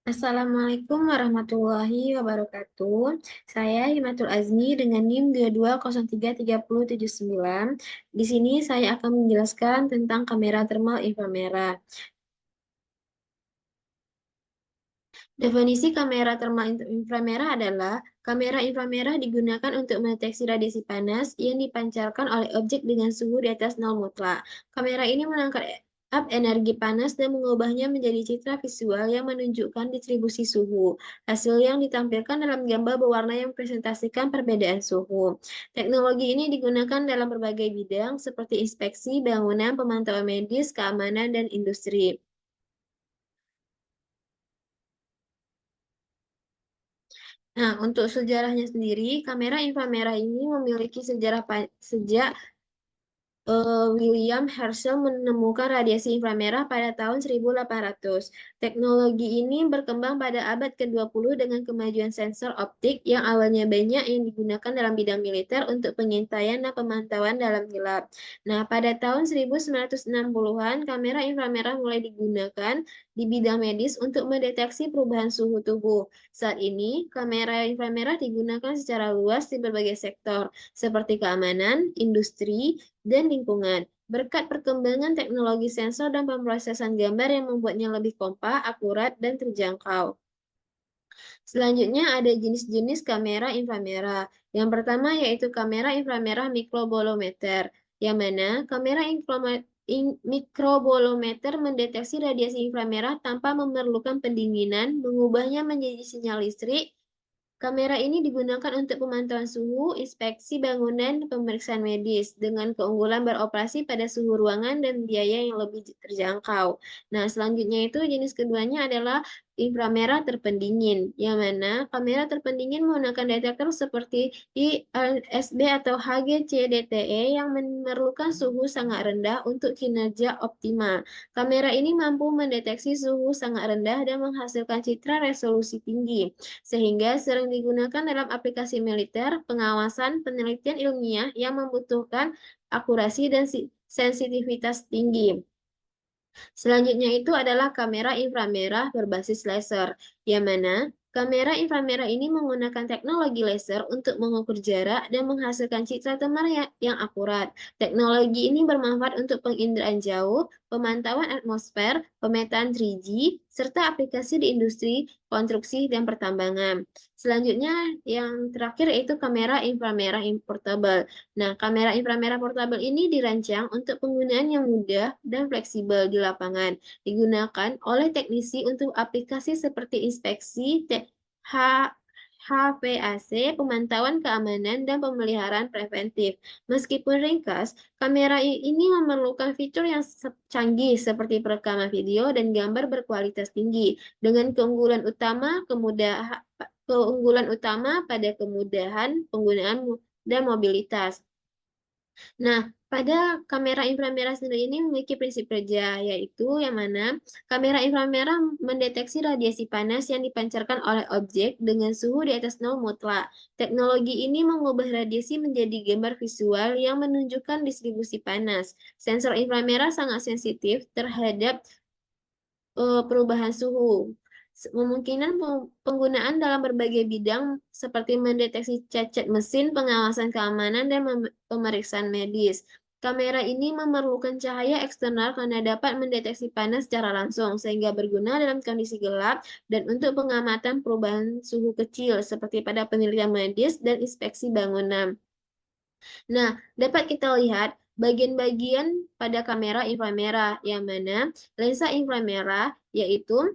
Assalamualaikum warahmatullahi wabarakatuh. Saya Himatul Azmi dengan NIM 22033079. Di sini saya akan menjelaskan tentang kamera thermal inframerah. Definisi kamera thermal inframerah adalah kamera inframerah digunakan untuk mendeteksi radiasi panas yang dipancarkan oleh objek dengan suhu di atas nol mutlak. Kamera ini menangkap energi panas dan mengubahnya menjadi citra visual yang menunjukkan distribusi suhu. Hasil yang ditampilkan dalam gambar berwarna yang mempresentasikan perbedaan suhu. Teknologi ini digunakan dalam berbagai bidang seperti inspeksi, bangunan, pemantauan medis, keamanan, dan industri. Nah, untuk sejarahnya sendiri, kamera inframerah ini memiliki sejarah sejak William Herschel menemukan radiasi inframerah pada tahun 1800. Teknologi ini berkembang pada abad ke-20 dengan kemajuan sensor optik yang awalnya banyak yang digunakan dalam bidang militer untuk pengintaian dan pemantauan dalam gelap. Nah, pada tahun 1960-an, kamera inframerah mulai digunakan di bidang medis untuk mendeteksi perubahan suhu tubuh. Saat ini, kamera inframerah digunakan secara luas di berbagai sektor, seperti keamanan, industri, dan lingkungan. Berkat perkembangan teknologi sensor dan pemrosesan gambar yang membuatnya lebih kompak, akurat, dan terjangkau. Selanjutnya ada jenis-jenis kamera inframerah. Yang pertama yaitu kamera inframerah mikrobolometer, yang mana kamera mikrobolometer mendeteksi radiasi inframerah tanpa memerlukan pendinginan, mengubahnya menjadi sinyal listrik. Kamera ini digunakan untuk pemantauan suhu, inspeksi bangunan, dan pemeriksaan medis dengan keunggulan beroperasi pada suhu ruangan dan biaya yang lebih terjangkau. Nah, selanjutnya itu jenis keduanya adalah inframerah terpendingin, yang mana kamera terpendingin menggunakan detektor seperti ILSB atau HGCDTE yang memerlukan suhu sangat rendah untuk kinerja optimal. Kamera ini mampu mendeteksi suhu sangat rendah dan menghasilkan citra resolusi tinggi, sehingga sering digunakan dalam aplikasi militer, pengawasan, penelitian ilmiah yang membutuhkan akurasi dan sensitivitas tinggi. Selanjutnya itu adalah kamera inframerah berbasis laser, yang mana kamera inframerah ini menggunakan teknologi laser untuk mengukur jarak dan menghasilkan citra thermal yang akurat. Teknologi ini bermanfaat untuk penginderaan jauh, pemantauan atmosfer, pemetaan 3G, serta aplikasi di industri, konstruksi, dan pertambangan. Selanjutnya, yang terakhir yaitu kamera inframerah portable. Nah, kamera inframerah portable ini dirancang untuk penggunaan yang mudah dan fleksibel di lapangan. Digunakan oleh teknisi untuk aplikasi seperti inspeksi, HVAC, pemantauan keamanan, dan pemeliharaan preventif. Meskipun ringkas, kamera ini memerlukan fitur yang canggih seperti perekaman video dan gambar berkualitas tinggi, dengan keunggulan utama pada kemudahan penggunaan dan mobilitas. Nah, pada kamera inframerah sendiri ini memiliki prinsip kerja, yaitu yang mana kamera inframerah mendeteksi radiasi panas yang dipancarkan oleh objek dengan suhu di atas nol mutlak. Teknologi ini mengubah radiasi menjadi gambar visual yang menunjukkan distribusi panas. Sensor inframerah sangat sensitif terhadap perubahan suhu. Memungkinkan penggunaan dalam berbagai bidang seperti mendeteksi cacat mesin, pengawasan keamanan, dan pemeriksaan medis. Kamera ini memerlukan cahaya eksternal karena dapat mendeteksi panas secara langsung, sehingga berguna dalam kondisi gelap dan untuk pengamatan perubahan suhu kecil, seperti pada penelitian medis dan inspeksi bangunan. Nah, dapat kita lihat bagian-bagian pada kamera inframerah, yang mana lensa inframerah yaitu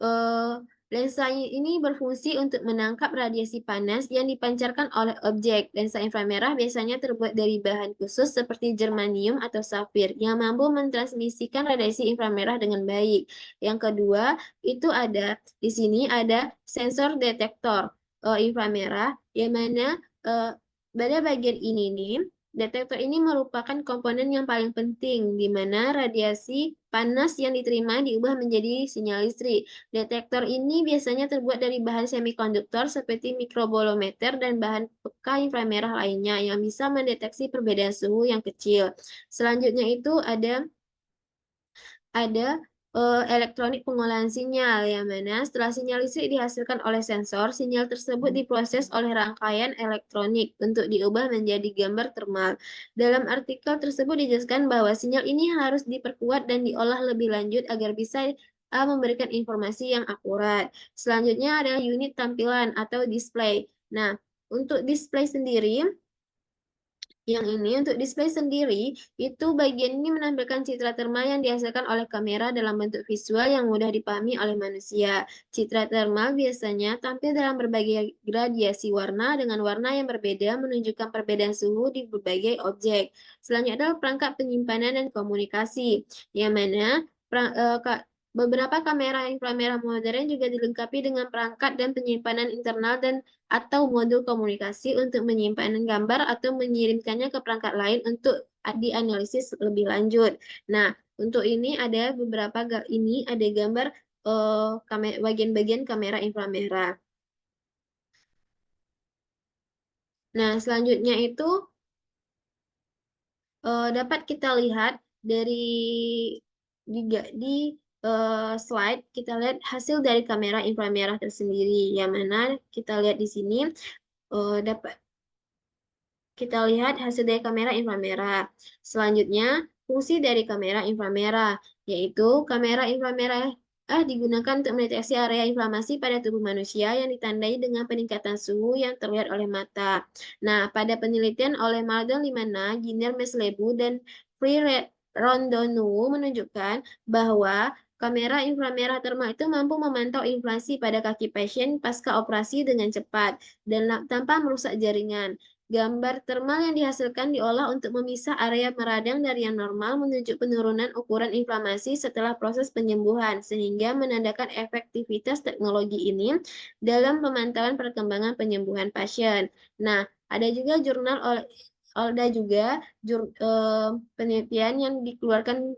eh, lensa ini berfungsi untuk menangkap radiasi panas yang dipancarkan oleh objek. Lensa inframerah biasanya terbuat dari bahan khusus seperti germanium atau safir yang mampu mentransmisikan radiasi inframerah dengan baik. Yang kedua, itu di sini ada sensor detektor inframerah, yang mana eh, pada bagian ini nih, detektor ini merupakan komponen yang paling penting, di mana radiasi panas yang diterima diubah menjadi sinyal listrik. Detektor ini biasanya terbuat dari bahan semikonduktor seperti mikrobolometer dan bahan peka inframerah lainnya yang bisa mendeteksi perbedaan suhu yang kecil. Selanjutnya itu ada elektronik pengolahan sinyal, yang mana setelah sinyal listrik dihasilkan oleh sensor, sinyal tersebut diproses oleh rangkaian elektronik untuk diubah menjadi gambar termal. Dalam artikel tersebut dijelaskan bahwa sinyal ini harus diperkuat dan diolah lebih lanjut agar bisa memberikan informasi yang akurat. Selanjutnya adalah unit tampilan atau display. Nah, untuk display sendiri, yang ini untuk display sendiri, itu bagian ini menampilkan citra termal yang dihasilkan oleh kamera dalam bentuk visual yang mudah dipahami oleh manusia. Citra termal biasanya tampil dalam berbagai gradiasi warna dengan warna yang berbeda menunjukkan perbedaan suhu di berbagai objek. Selanjutnya adalah perangkat penyimpanan dan komunikasi, yang mana beberapa kamera inframerah modern juga dilengkapi dengan perangkat dan penyimpanan internal dan atau modul komunikasi untuk menyimpan gambar atau mengirimkannya ke perangkat lain untuk dianalisis lebih lanjut. Nah, untuk ini ada beberapa ini ada gambar bagian-bagian kamera inframerah. Nah, selanjutnya itu dapat kita lihat dari di slide, kita lihat hasil dari kamera inframerah tersendiri, yang mana kita lihat di sini dapat kita lihat hasil dari kamera inframerah. Selanjutnya, fungsi dari kamera inframerah, yaitu kamera inframerah digunakan untuk mendeteksi area inflamasi pada tubuh manusia yang ditandai dengan peningkatan suhu yang terlihat oleh mata. Nah, pada penelitian oleh Maldon Limana, Giner Meslebu, dan Free Rondonu menunjukkan bahwa kamera inframerah termal itu mampu memantau inflasi pada kaki pasien pasca operasi dengan cepat dan tanpa merusak jaringan. Gambar termal yang dihasilkan diolah untuk memisah area meradang dari yang normal menuju penurunan ukuran inflamasi setelah proses penyembuhan, sehingga menandakan efektivitas teknologi ini dalam pemantauan perkembangan penyembuhan pasien. Nah, ada juga jurnal ada juga penelitian yang dikeluarkan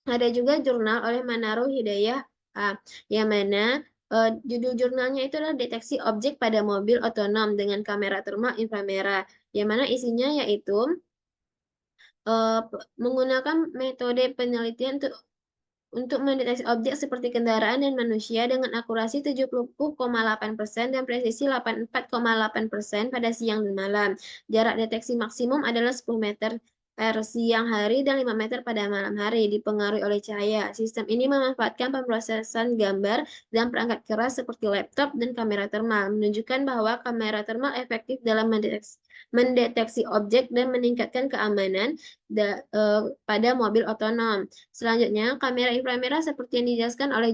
ada juga jurnal oleh Manaro Hidayah, yang mana judul jurnalnya itu adalah deteksi objek pada mobil otonom dengan kamera termal inframerah, yang mana isinya yaitu menggunakan metode penelitian untuk mendeteksi objek seperti kendaraan dan manusia dengan akurasi 70,8% dan presisi 84,8% pada siang dan malam. Jarak deteksi maksimum adalah 10 meter per siang hari dan 5 meter pada malam hari, dipengaruhi oleh cahaya. Sistem ini memanfaatkan pemrosesan gambar dan perangkat keras seperti laptop dan kamera termal, menunjukkan bahwa kamera termal efektif dalam mendeteksi objek dan meningkatkan keamanan pada mobil otonom. Selanjutnya, kamera inframerah seperti yang dijelaskan oleh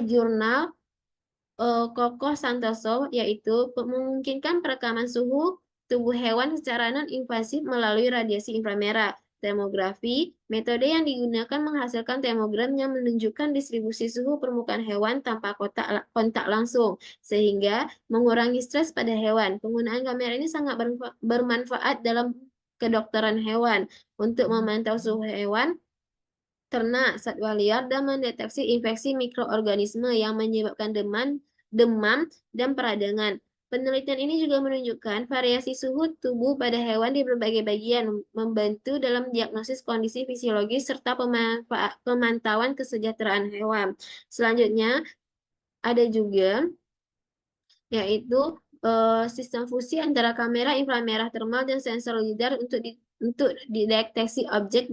jurnal Koko Santoso, yaitu memungkinkan perekaman suhu tubuh hewan secara non-invasif melalui radiasi inframerah. Termografi, metode yang digunakan menghasilkan termogram yang menunjukkan distribusi suhu permukaan hewan tanpa kontak langsung, sehingga mengurangi stres pada hewan. Penggunaan kamera ini sangat bermanfaat dalam kedokteran hewan untuk memantau suhu hewan, ternak, satwa liar, dan mendeteksi infeksi mikroorganisme yang menyebabkan demam, dan peradangan. Penelitian ini juga menunjukkan variasi suhu tubuh pada hewan di berbagai bagian, membantu dalam diagnosis kondisi fisiologis serta pemantauan kesejahteraan hewan. Selanjutnya, ada juga yaitu sistem fusi antara kamera inframerah termal dan sensor lidar untuk dideteksi objek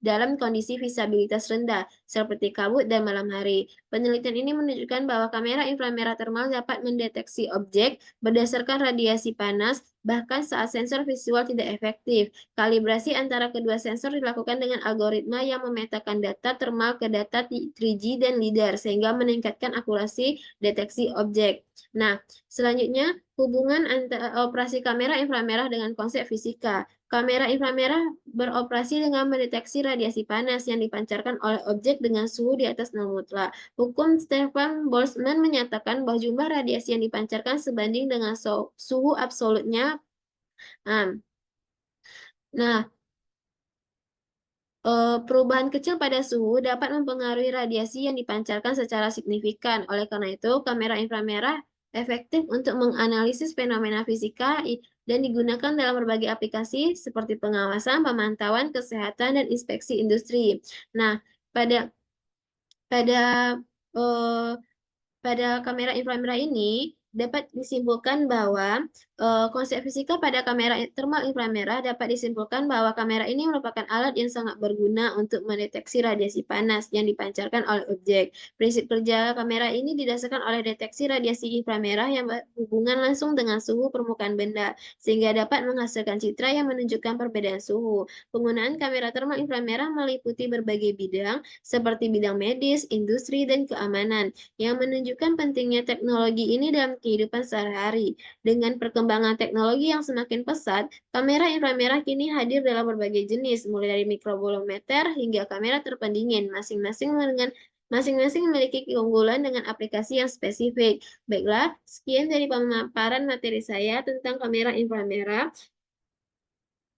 dalam kondisi visibilitas rendah, seperti kabut dan malam hari. Penelitian ini menunjukkan bahwa kamera inframerah termal dapat mendeteksi objek berdasarkan radiasi panas, bahkan saat sensor visual tidak efektif. Kalibrasi antara kedua sensor dilakukan dengan algoritma yang memetakan data termal ke data 3G dan lidar, sehingga meningkatkan akurasi deteksi objek. Nah, selanjutnya, hubungan antara operasi kamera inframerah dengan konsep fisika. Kamera inframerah beroperasi dengan mendeteksi radiasi panas yang dipancarkan oleh objek dengan suhu di atas nol mutlak. Hukum Stefan Boltzmann menyatakan bahwa jumlah radiasi yang dipancarkan sebanding dengan suhu absolutnya. Nah, perubahan kecil pada suhu dapat mempengaruhi radiasi yang dipancarkan secara signifikan. Oleh karena itu, kamera inframerah efektif untuk menganalisis fenomena fisika dan digunakan dalam berbagai aplikasi seperti pengawasan, pemantauan, kesehatan, dan inspeksi industri. Nah, pada pada eh, pada kamera inframerah ini dapat disimpulkan bahwa konsep fisika pada kamera thermal inframerah dapat disimpulkan bahwa kamera ini merupakan alat yang sangat berguna untuk mendeteksi radiasi panas yang dipancarkan oleh objek. Prinsip kerja kamera ini didasarkan oleh deteksi radiasi inframerah yang berhubungan langsung dengan suhu permukaan benda, sehingga dapat menghasilkan citra yang menunjukkan perbedaan suhu. Penggunaan kamera thermal inframerah meliputi berbagai bidang, seperti bidang medis, industri, dan keamanan yang menunjukkan pentingnya teknologi ini dalam kehidupan sehari-hari. Dengan perkembangan teknologi yang semakin pesat, kamera inframerah kini hadir dalam berbagai jenis, mulai dari mikrobolometer hingga kamera terpendingin, masing-masing memiliki keunggulan dengan aplikasi yang spesifik. Baiklah, sekian dari pemaparan materi saya tentang kamera inframerah.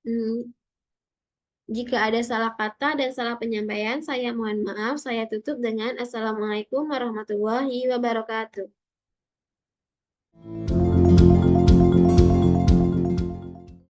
Hmm, jika ada salah kata dan salah penyampaian, saya mohon maaf. Saya tutup dengan Assalamualaikum warahmatullahi wabarakatuh.